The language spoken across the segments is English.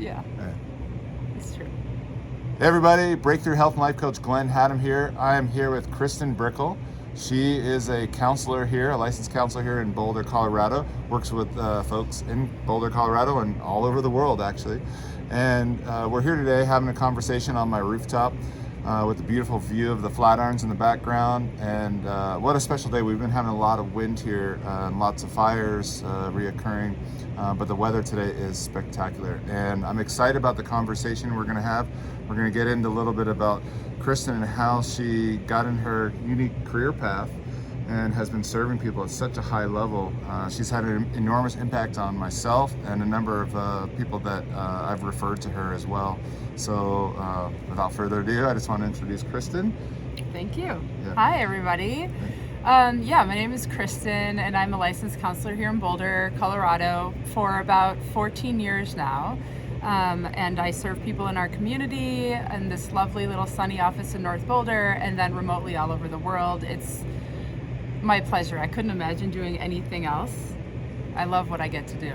Yeah, it's true. Hey everybody, Breakthrough Health and Life Coach Glenn Hattem here. I am here with Kristen Brikl. She is a counselor here, a licensed counselor here in Boulder, Colorado. Works with folks in Boulder, Colorado and all over the world actually. And we're here today having a conversation on my rooftop with a beautiful view of the Flatirons in the background. And what a special day. We've been having a lot of wind here and lots of fires reoccurring. But the weather today is spectacular. And I'm excited about the conversation we're gonna have. We're gonna get into a little bit about Kristen and how she got in her unique career path and has been serving people at such a high level. She's had an enormous impact on myself and a number of people that I've referred to her as well. So without further ado, I just want to introduce Kristen. Thank you. Yeah. Hi, everybody. My name is Kristen, and I'm a licensed counselor here in Boulder, Colorado for about 14 years now. And I serve people in our community in this lovely little sunny office in North Boulder, and then remotely all over the world. It's my pleasure. I couldn't imagine doing anything else. I love what I get to do.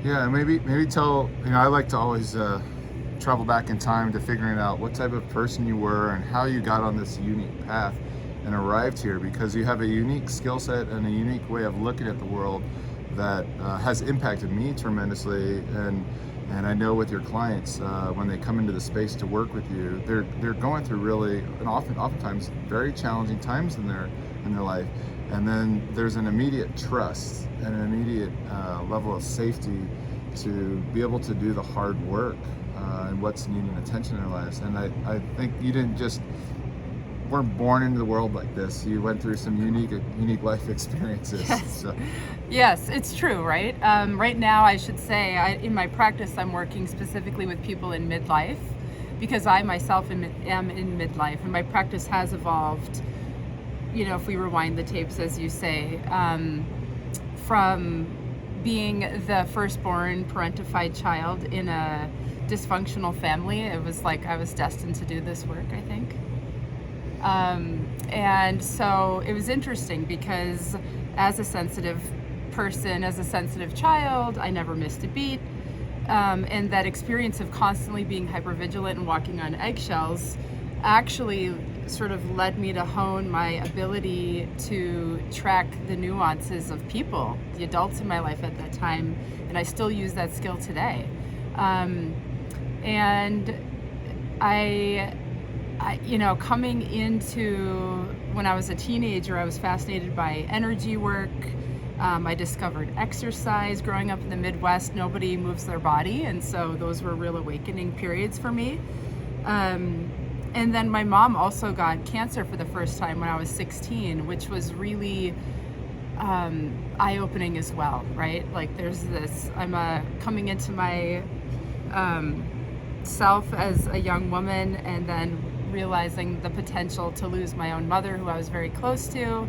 Yeah, maybe tell, I like to always travel back in time to figuring out what type of person you were and how you got on this unique path and arrived here, because you have a unique skill set and a unique way of looking at the world that has impacted me tremendously. And I know with your clients, when they come into the space to work with you, they're going through really, and oftentimes very challenging times in their life. And then there's an immediate trust and an immediate level of safety to be able to do the hard work and what's needing attention in their lives. And I think you weren't born into the world like this. You went through some unique life experiences. Yes. So. Yes, it's true, right? Right now, I should say, in my practice, I'm working specifically with people in midlife, because I myself am in midlife, and my practice has evolved, if we rewind the tapes, as you say, from being the firstborn parentified child in a dysfunctional family. It was like I was destined to do this work, I think. And so it was interesting because as a sensitive person, as a sensitive child, I never missed a beat. And that experience of constantly being hypervigilant and walking on eggshells actually sort of led me to hone my ability to track the nuances of people, the adults in my life at that time. And I still use that skill today. And I coming into when I was a teenager, I was fascinated by energy work. I discovered exercise. Growing up in the Midwest, nobody moves their body, and so those were real awakening periods for me. And then my mom also got cancer for the first time when I was 16, which was really eye-opening as well, right? Like there's this, I'm coming into my self as a young woman, and then realizing the potential to lose my own mother, who I was very close to.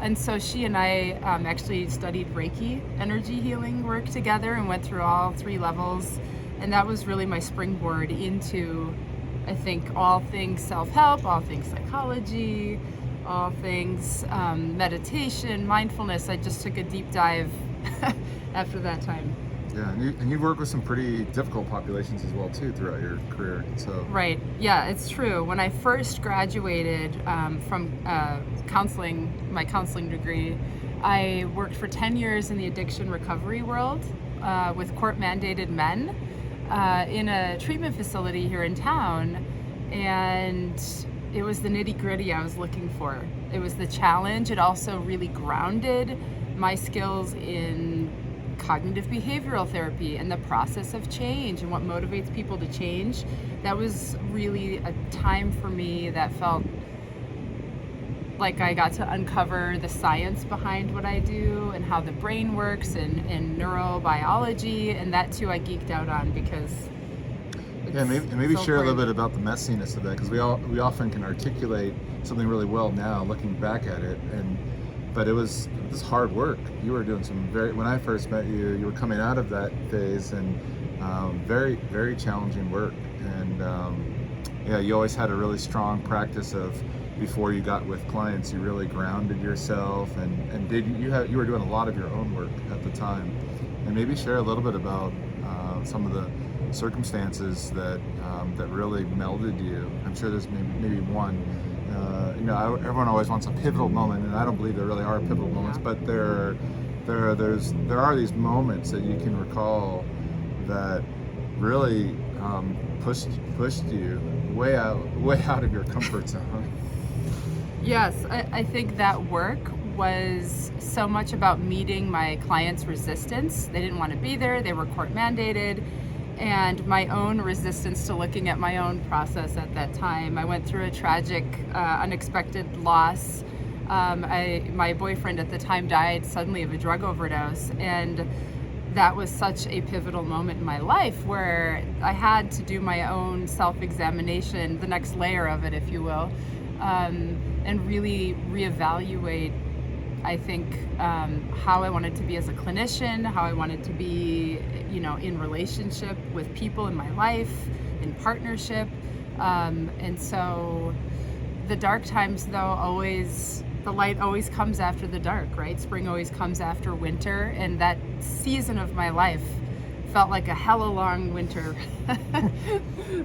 And so she and I actually studied Reiki energy healing work together and went through all 3 levels. And that was really my springboard into, I think, all things self-help, all things psychology, all things meditation, mindfulness. I just took a deep dive after that time. Yeah, and you've worked with some pretty difficult populations as well too throughout your career. So right, yeah, it's true. When I first graduated from my counseling degree, I worked for 10 years in the addiction recovery world with court-mandated men in a treatment facility here in town, and it was the nitty-gritty I was looking for. It was the challenge. It also really grounded my skills in cognitive behavioral therapy and the process of change and what motivates people to change. That was really a time for me that felt like I got to uncover the science behind what I do and how the brain works and neurobiology, and that too I geeked out on because maybe share a little bit about the messiness of that, because we often can articulate something really well now looking back at it, but it was hard work. You were doing some when I first met you, you were coming out of that phase, and very, very challenging work. And you always had a really strong practice of, before you got with clients, you really grounded yourself, and you were doing a lot of your own work at the time. And maybe share a little bit about some of circumstances that that really melded you? I'm sure there's maybe one. Everyone always wants a pivotal moment, and I don't believe there really are pivotal moments, but there are these moments that you can recall that really pushed you way out of your comfort zone. Yes, I think that work was so much about meeting my clients' resistance. They didn't want to be there, they were court mandated, and my own resistance to looking at my own process at that time. I went through a tragic, unexpected loss. My boyfriend at the time died suddenly of a drug overdose, and that was such a pivotal moment in my life where I had to do my own self-examination, the next layer of it, if you will, and really reevaluate, I think, how I wanted to be as a clinician, how I wanted to be, in relationship with people in my life, in partnership. And so the dark times, though, the light always comes after the dark, right? Spring always comes after winter. And that season of my life felt like a hella long winter,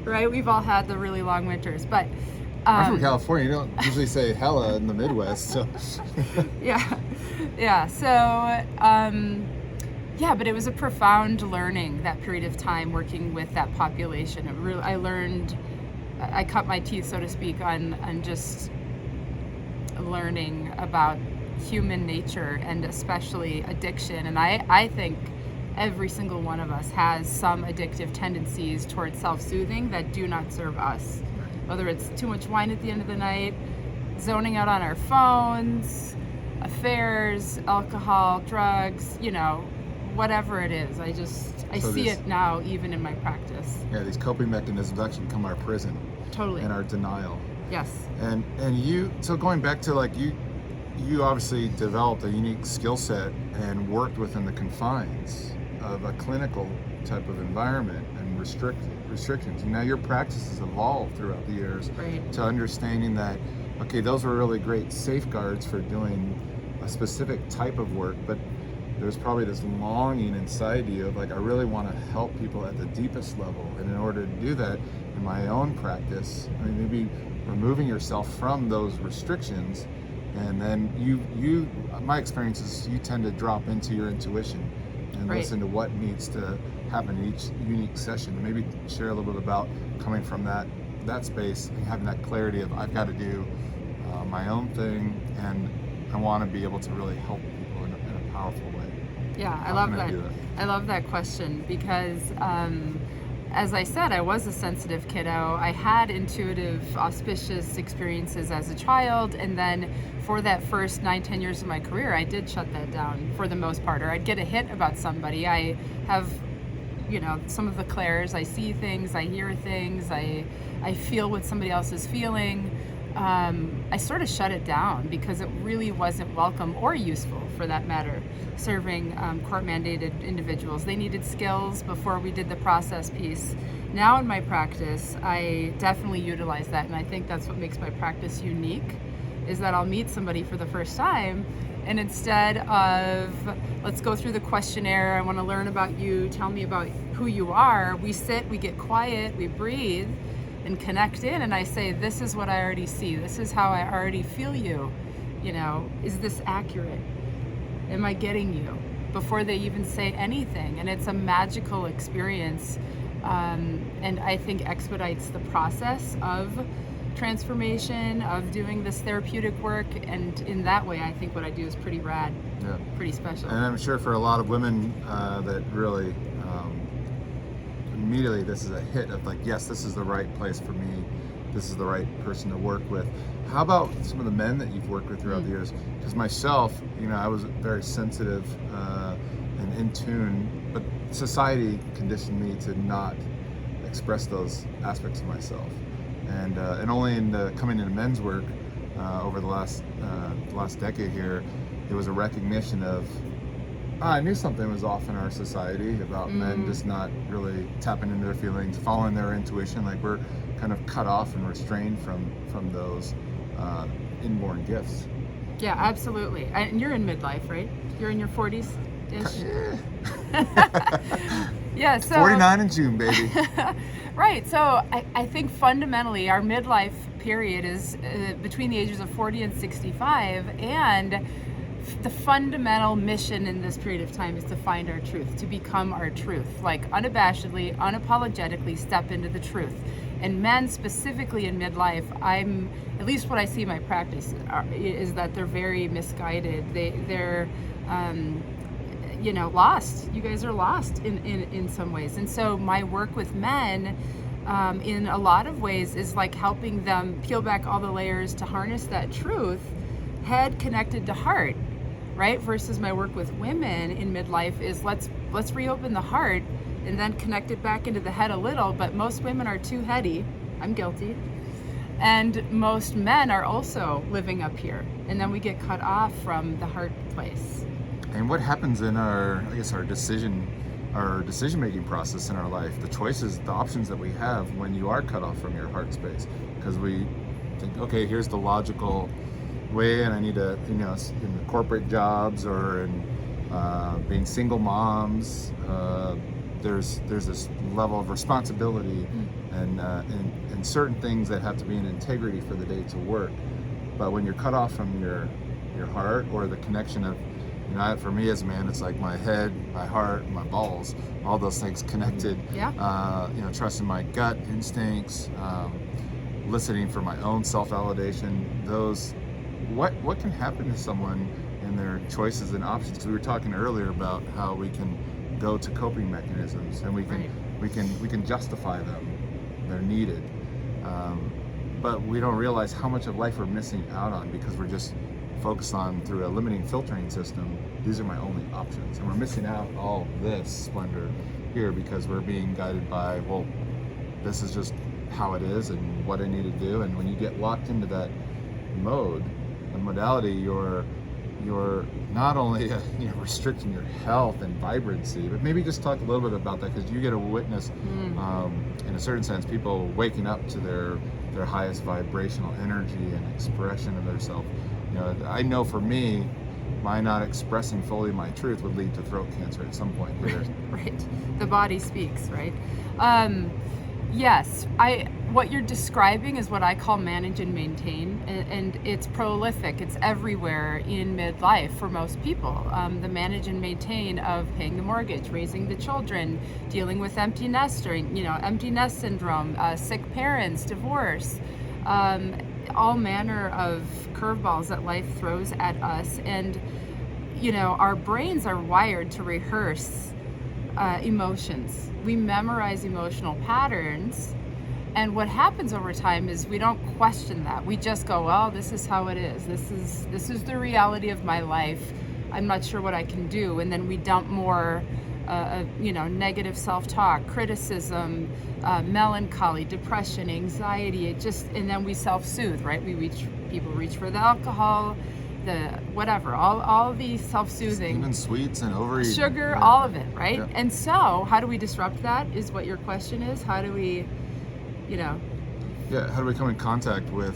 right? We've all had the really long winters, but I'm from California. You don't usually say hella in the Midwest, so. yeah. So, but it was a profound learning, that period of time working with that population. I cut my teeth, so to speak, on just learning about human nature and especially addiction. And I think every single one of us has some addictive tendencies towards self-soothing that do not serve us. Whether it's too much wine at the end of the night, zoning out on our phones, affairs, alcohol, drugs, whatever it is. I see it now even in my practice. Yeah, these coping mechanisms actually become our prison. Totally. And our denial. Yes. And so going back to you obviously developed a unique skill set and worked within the confines of a clinical type of environment and restrictions. And now your practice has evolved throughout the years to understanding that, okay, those were really great safeguards for doing a specific type of work, but there's probably this longing inside you of I really want to help people at the deepest level. And in order to do that in my own practice, maybe removing yourself from those restrictions, and then my experience is you tend to drop into your intuition and listen to what needs to happen in each unique session. Maybe share a little bit about coming from that space and having that clarity of I've got to do my own thing, and I want to be able to really help people in a powerful way. Yeah, I love that. I love that question because, as I said, I was a sensitive kiddo. I had intuitive, auspicious experiences as a child, and then for that first 9-10 years of my career, I did shut that down for the most part. Or I'd get a hit about somebody. I have, some of the clairs. I see things, I hear things, I feel what somebody else is feeling. I sort of shut it down because it really wasn't welcome or useful, for that matter, serving court-mandated individuals. They needed skills before we did the process piece. Now in my practice, I definitely utilize that, and I think that's what makes my practice unique, is that I'll meet somebody for the first time, and instead of, let's go through the questionnaire, I want to learn about you, tell me about who you are, we sit, we get quiet, we breathe, and connect in, and I say, this is what I already see, this is how I already feel you, is this accurate? Am I getting you? Before they even say anything. And it's a magical experience, and I think expedites the process of transformation, of doing this therapeutic work, and in that way I think what I do is pretty rad, pretty special. And I'm sure for a lot of women that really immediately this is a hit of yes, this is the right place for me, this is the right person to work with. How about some of the men that you've worked with throughout the years? Because myself, I was very sensitive and in tune, but society conditioned me to not express those aspects of myself. And only in coming into men's work over the last decade here, it was a recognition of, I knew something was off in our society about men just not really tapping into their feelings, following their intuition. We're kind of cut off and restrained from those inborn gifts. Yeah, absolutely. And you're in midlife, right? You're in your 40s-ish? Yeah, so 49 in June, baby. right. So I think fundamentally our midlife period is between the ages of 40 and 65, and the fundamental mission in this period of time is to find our truth, to become our truth, like unabashedly, unapologetically step into the truth. And men specifically in midlife, at least what I see in my practice is that they're very misguided. They're lost. You guys are lost in some ways. And so my work with men in a lot of ways is like helping them peel back all the layers to harness that truth, head connected to heart, right? Versus my work with women in midlife is let's reopen the heart and then connect it back into the head a little. But most women are too heady. I'm guilty. And most men are also living up here. And then we get cut off from the heart place. And what happens in our decision making process in our life, the choices, the options that we have when you are cut off from your heart space? Because we think, okay, here's the logical way, and I need to, in the corporate jobs or in being single moms, there's this level of responsibility and certain things that have to be in integrity for the day to work. But when you're cut off from your heart, or the connection of, for me as a man, it's like my head, my heart, my balls, all those things connected. Yeah. Trusting my gut instincts, listening for my own self-validation. What can happen to someone in their choices and options? Because we were talking earlier about how we can go to coping mechanisms, and we can justify them. They're needed, but we don't realize how much of life we're missing out on because we're just focused on, through a limiting filtering system, these are my only options, and we're missing out all this splendor here because we're being guided by, well, this is just how it is and what I need to do. And when you get locked into that mode and modality, you're not only restricting your health and vibrancy, but maybe just talk a little bit about that, because you get to witness in a certain sense people waking up to their highest vibrational energy and expression of their self. I know for me, my not expressing fully my truth would lead to throat cancer at some point here. Right. The body speaks, right? Yes, what you're describing is what I call manage and maintain, and it's prolific. It's everywhere in midlife for most people. The manage and maintain of paying the mortgage, raising the children, dealing with empty nest syndrome, sick parents, divorce, all manner of curveballs that life throws at us. And our brains are wired to rehearse emotions. We memorize emotional patterns, and what happens over time is we don't question that. We just go, well, this is how it is. This is the reality of my life. I'm not sure what I can do. And then we dump more negative self-talk, criticism, melancholy, depression, anxiety. And then we self-soothe, right? People reach for the alcohol, the whatever, all the self-soothing, even sweets and overeating, sugar, all of it, right? Yeah. And so how do we disrupt that is what your question is. How do we, how do we come in contact with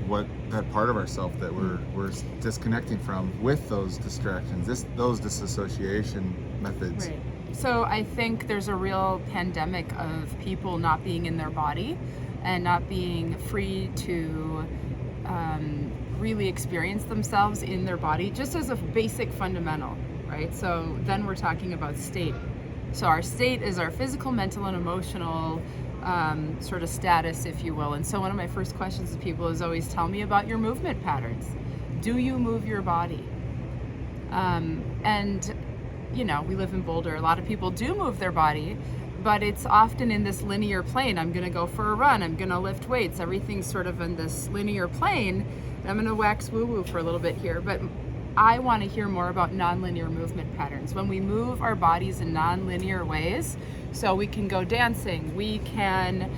what that part of ourselves that we're disconnecting from with those distractions, those disassociation methods? Right. So I think there's a real pandemic of people not being in their body and not being free to really experience themselves in their body, just as a basic fundamental, right? So then we're talking about state. So our state is our physical, mental, and emotional sort of status, if you will. And so one of my first questions to people is always, tell me about your movement patterns. Do you move your body? We live in Boulder. A lot of people do move their body, but it's often in this linear plane. I'm going to go for a run. I'm going to lift weights. Everything's sort of in this linear plane. And I'm going to wax woo-woo for a little bit here, but I want to hear more about nonlinear movement patterns. When we move our bodies in nonlinear ways, so we can go dancing, we can,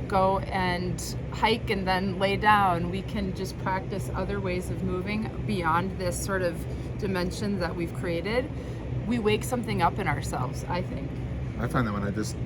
go and hike and then lay down. We can just practice other ways of moving beyond this sort of dimension that we've created. We wake something up in ourselves, I think. I find that when I just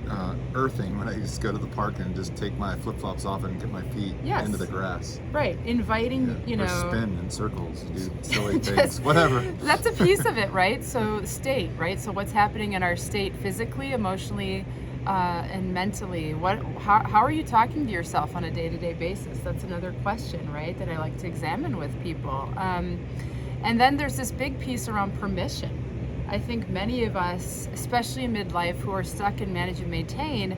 earthing, when I just go to the park and just take my flip-flops off and get my feet Yes. into the grass. Right, inviting, Or spin in circles, do silly things, whatever. That's a piece of it, right? So state, right? So what's happening in our state physically, emotionally, and mentally? How are you talking to yourself on a day-to-day basis? That's another question, right, that I like to examine with people. And then there's this big piece around permission. I think many of us, especially in midlife, who are stuck in manage and maintain,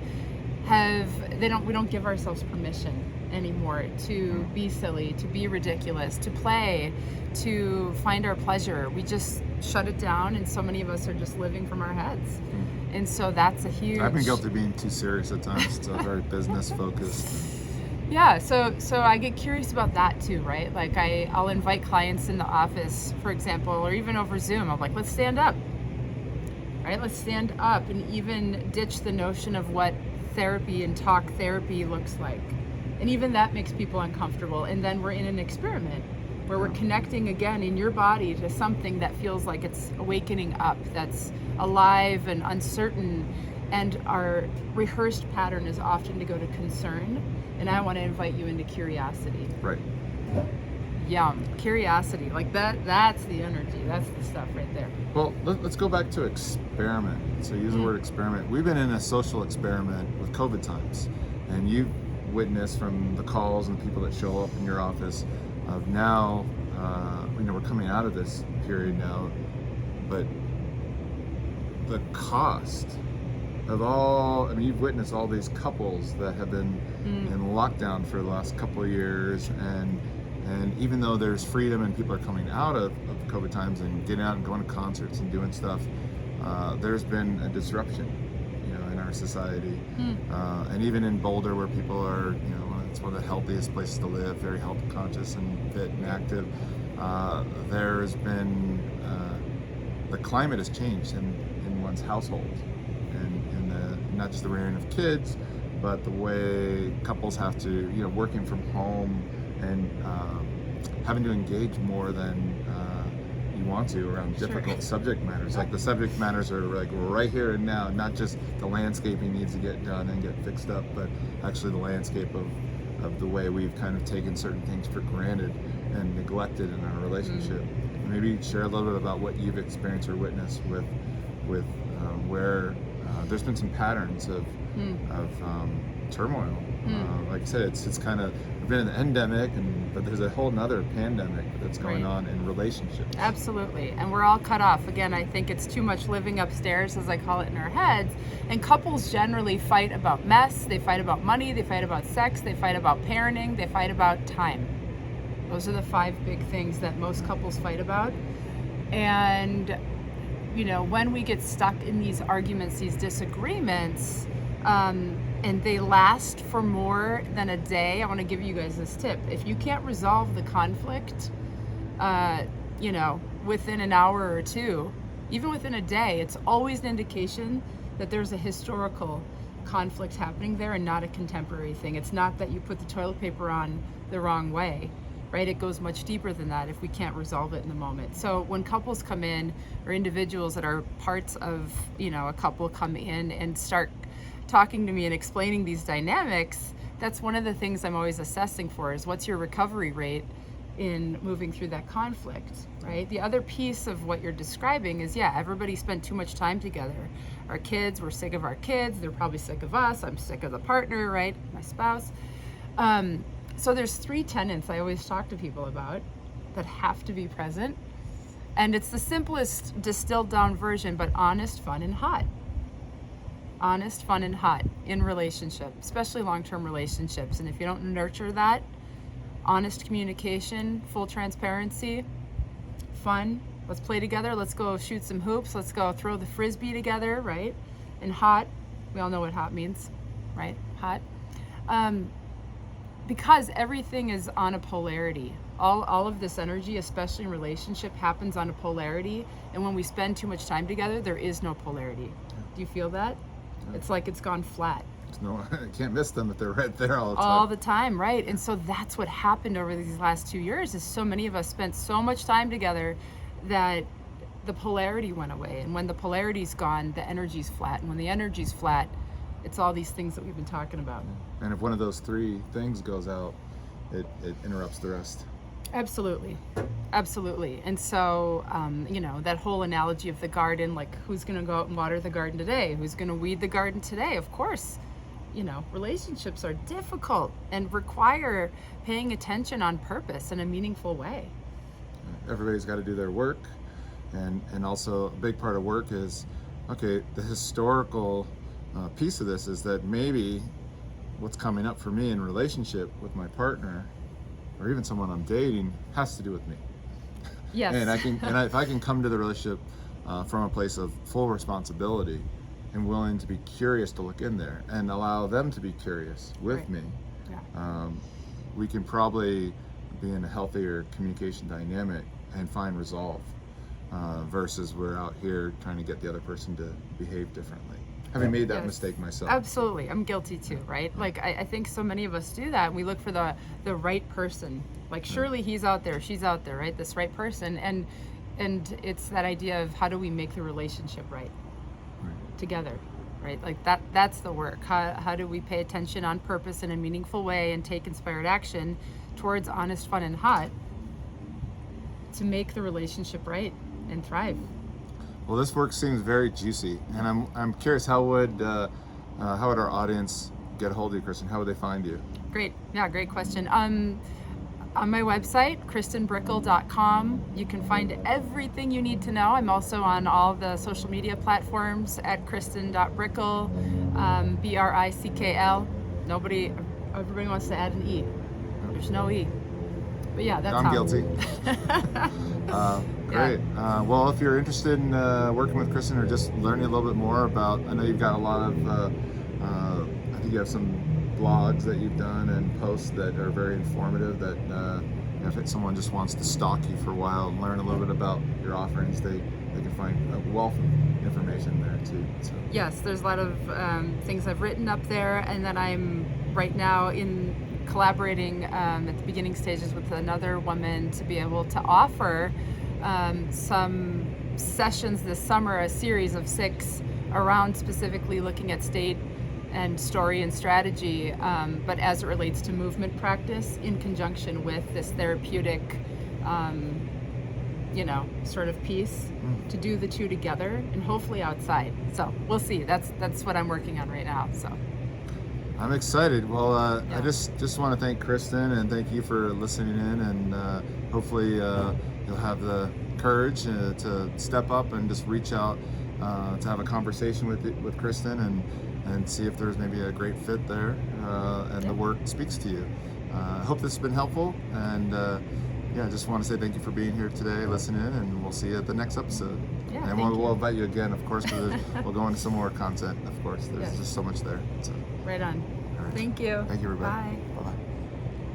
we don't give ourselves permission anymore to be silly, to be ridiculous, to play, to find our pleasure. We just shut it down, and so many of us are just living from our heads. And so that's a huge... I've been guilty of being too serious at times. It's very business focused. Yeah, so I get curious about that too, right? Like I'll invite clients in the office, for example, or even over Zoom. I'm like, let's stand up, right? Let's stand up and even ditch the notion of what therapy and talk therapy looks like. And even that makes people uncomfortable. And then we're in an experiment where we're connecting again in your body to something that feels like it's awakening up, that's alive and uncertain. And our rehearsed pattern is often to go to concern. And I want to invite you into curiosity. Right. Yum. Curiosity. Like that's the energy. That's the stuff right there. Well, let's go back to experiment. So use the word experiment. We've been in a social experiment with COVID times. And you've witnessed from the calls and the people that show up in your office of now, we're coming out of this period now, but the cost of all, you've witnessed all these couples that have been in lockdown for the last couple of years, and even though there's freedom and people are coming out of COVID times and getting out and going to concerts and doing stuff, there's been a disruption, in our society, and even in Boulder, where people are, it's one of the healthiest places to live, very health conscious and fit and active. There's been the climate has changed in one's household. Not just the rearing of kids, but the way couples have to, working from home and having to engage more than you want to around difficult subject matters. Like the subject matters are like right here and now, not just the landscaping needs to get done and get fixed up, but actually the landscape of the way we've kind of taken certain things for granted and neglected in our relationship. Maybe share a little bit about what you've experienced or witnessed with where there's been some patterns of turmoil. Like I said, it's kind of, we've been in the endemic, but there's a whole nother pandemic that's going on in relationships. Absolutely, and we're all cut off. Again, I think it's too much living upstairs, as I call it, in our heads. And couples generally fight about mess, they fight about money, they fight about sex, they fight about parenting, they fight about time. Those are the 5 big things that most couples fight about. And when we get stuck in these arguments, these disagreements, and they last for more than a day, I want to give you guys this tip. If you can't resolve the conflict, within an hour or two, even within a day, it's always an indication that there's a historical conflict happening there and not a contemporary thing. It's not that you put the toilet paper on the wrong way. Right? It goes much deeper than that if we can't resolve it in the moment. So when couples come in, or individuals that are parts of, a couple come in and start talking to me and explaining these dynamics, that's one of the things I'm always assessing for is what's your recovery rate in moving through that conflict, right? The other piece of what you're describing is, everybody spent too much time together. Our kids, we're sick of our kids. They're probably sick of us. I'm sick of the partner, right? My spouse. So there's 3 tenets I always talk to people about that have to be present. And it's the simplest distilled down version, but honest, fun, and hot. Honest, fun, and hot in relationship, especially long-term relationships. And if you don't nurture that, honest communication, full transparency, fun, let's play together, let's go shoot some hoops, let's go throw the frisbee together, right? And hot, we all know what hot means, right? Hot. Because everything is on a polarity. All of this energy, especially in relationship, happens on a polarity. And when we spend too much time together, there is no polarity. Do you feel that? It's like it's gone flat. I can't miss them if they're right there all the time. All the time, right? And so that's what happened over these last 2 years is so many of us spent so much time together that the polarity went away. And when the polarity's gone, the energy's flat. And when the energy's flat, it's all these things that we've been talking about. And if one of those three things goes out, it interrupts the rest. Absolutely. Absolutely. And so, that whole analogy of the garden, like who's going to go out and water the garden today? Who's going to weed the garden today? Of course, relationships are difficult and require paying attention on purpose in a meaningful way. Everybody's got to do their work. And also a big part of work is, okay, the historical piece of this is that maybe what's coming up for me in relationship with my partner or even someone I'm dating has to do with me. Yes. And if I can come to the relationship from a place of full responsibility and willing to be curious to look in there and allow them to be curious with Right. me, Yeah. we can probably be in a healthier communication dynamic and find resolve versus we're out here trying to get the other person to behave differently. Having made that Yes. mistake myself. Absolutely. I'm guilty too, right? Like, I think so many of us do that. We look for the right person. Like, surely he's out there, she's out there, right? This right person. And it's that idea of how do we make the relationship right together, right? Like that's the work. How do we pay attention on purpose in a meaningful way and take inspired action towards honest, fun, and hot to make the relationship right and thrive? Well, this work seems very juicy, and I'm curious, how would our audience get a hold of you, Kristen? How would they find you? Great. Yeah, great question. On my website, KristenBrikl.com, you can find everything you need to know. I'm also on all the social media platforms at Kristen.Brikl, Brickl. Everybody wants to add an E. There's no E. But yeah, that's I'm how. guilty. Great. Well, if you're interested in working with Kristen or just learning a little bit more about, I know you've got a lot of, I think you have some blogs that you've done and posts that are very informative that if someone just wants to stalk you for a while and learn a little bit about your offerings, they can find a wealth of information there too. So. Yes, there's a lot of things I've written up there, and then I'm right now in collaborating at the beginning stages with another woman to be able to offer some sessions this summer, a series of 6 around specifically looking at state and story and strategy, but as it relates to movement practice in conjunction with this therapeutic sort of piece to do the two together and hopefully outside. So we'll see. That's what I'm working on right now. So I'm excited. Well, Yeah. I just want to thank Kristen and thank you for listening in, and hopefully you'll have the courage to step up and just reach out to have a conversation with Kristen and see if there's maybe a great fit there and the work speaks to you. I hope this has been helpful, and I just want to say thank you for being here today, listening in, and we'll see you at the next episode. Yeah, and thank we'll you. invite you again, of course, because we'll go into some more content, of course. There's Yes. just so much there. So, right on. all right. Thank you. Thank you, everybody. Bye. Bye-bye.